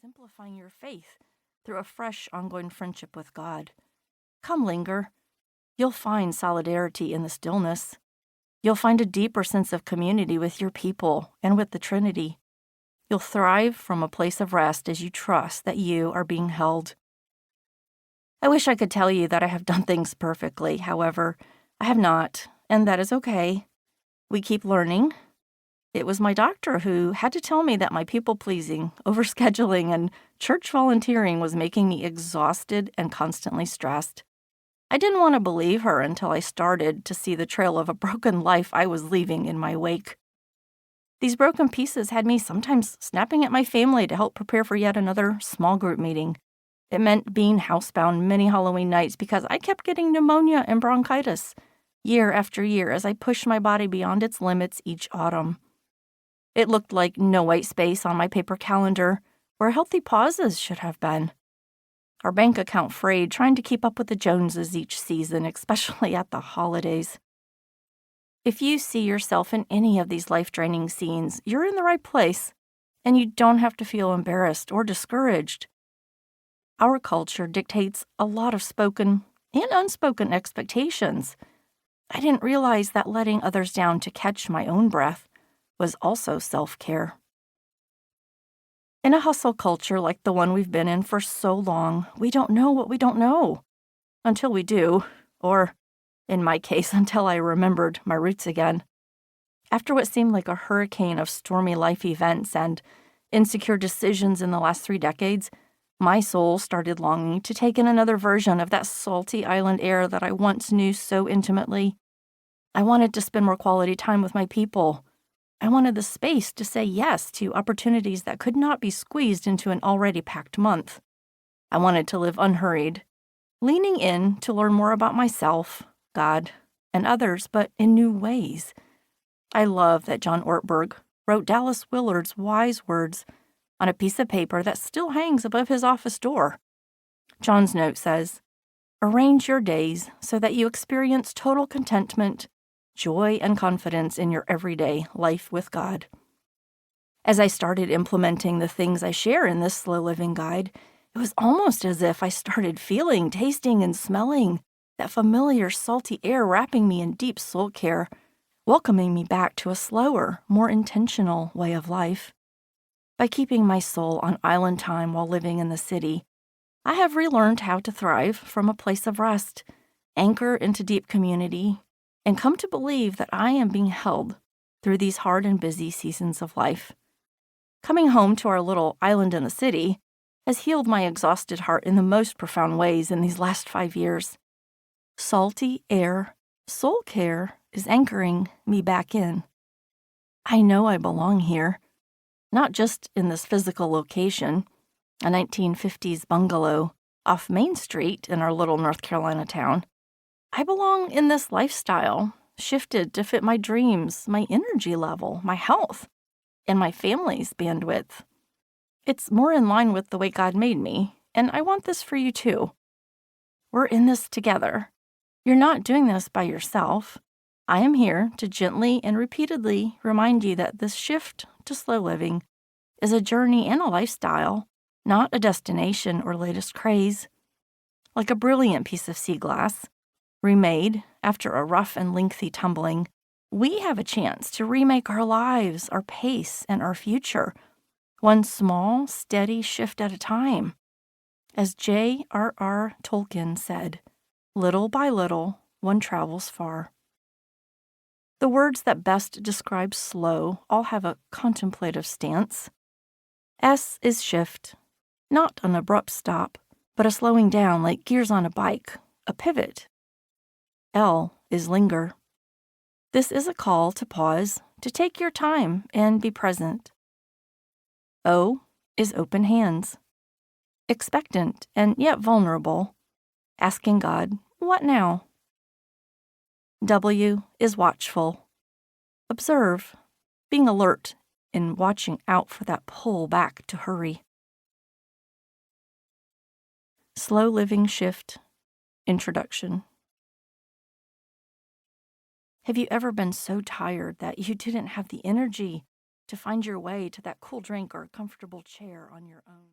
simplifying your faith through a fresh, ongoing friendship with God. Come linger. You'll find solidarity in the stillness. You'll find a deeper sense of community with your people and with the Trinity. You'll thrive from a place of rest as you trust that you are being held. I wish I could tell you that I have done things perfectly. However, I have not, and that is okay. We keep learning. It was my doctor who had to tell me that my people-pleasing, overscheduling, and church volunteering was making me exhausted and constantly stressed. I didn't want to believe her until I started to see the trail of a broken life I was leaving in my wake. These broken pieces had me sometimes snapping at my family to help prepare for yet another small group meeting. It meant being housebound many Halloween nights because I kept getting pneumonia and bronchitis year after year as I pushed my body beyond its limits each autumn. It looked like no white space on my paper calendar where healthy pauses should have been. Our bank account frayed trying to keep up with the Joneses each season, especially at the holidays. If you see yourself in any of these life-draining scenes, you're in the right place, and you don't have to feel embarrassed or discouraged. Our culture dictates a lot of spoken and unspoken expectations. I didn't realize that letting others down to catch my own breath was also self-care. In a hustle culture like the one we've been in for so long, we don't know what we don't know. Until we do, or, in my case, until I remembered my roots again. After what seemed like a hurricane of stormy life events and insecure decisions in the last 3 decades, my soul started longing to take in another version of that salty island air that I once knew so intimately. I wanted to spend more quality time with my people. I wanted the space to say yes to opportunities that could not be squeezed into an already packed month. I wanted to live unhurried, leaning in to learn more about myself, God, and others, but in new ways. I love that John Ortberg wrote Dallas Willard's wise words on a piece of paper that still hangs above his office door. John's note says, "Arrange your days so that you experience total contentment, joy, and confidence in your everyday life with God." As I started implementing the things I share in this slow living guide, it was almost as if I started feeling, tasting, and smelling that familiar salty air wrapping me in deep soul care, welcoming me back to a slower, more intentional way of life. By keeping my soul on island time while living in the city, I have relearned how to thrive from a place of rest, anchor into deep community, and come to believe that I am being held through these hard and busy seasons of life. Coming home to our little island in the city has healed my exhausted heart in the most profound ways in these last 5 years. Salty air, soul care is anchoring me back in. I know I belong here, not just in this physical location, a 1950s bungalow off Main Street in our little North Carolina town. I belong in this lifestyle, shifted to fit my dreams, my energy level, my health, and my family's bandwidth. It's more in line with the way God made me, and I want this for you too. We're in this together. You're not doing this by yourself. I am here to gently and repeatedly remind you that this shift to slow living is a journey and a lifestyle, not a destination or latest craze. Like a brilliant piece of sea glass, remade after a rough and lengthy tumbling, we have a chance to remake our lives, our pace, and our future, one small, steady shift at a time. As J.R.R. Tolkien said, "Little by little, one travels far." The words that best describe slow all have a contemplative stance. S is shift, not an abrupt stop, but a slowing down like gears on a bike, a pivot. L is linger. This is a call to pause, to take your time and be present. O is open hands, expectant and yet vulnerable, asking God, "What now?" W is watchful, observe, being alert and watching out for that pull back to hurry. Slow living shift, introduction. Have you ever been so tired that you didn't have the energy to find your way to that cool drink or comfortable chair on your own?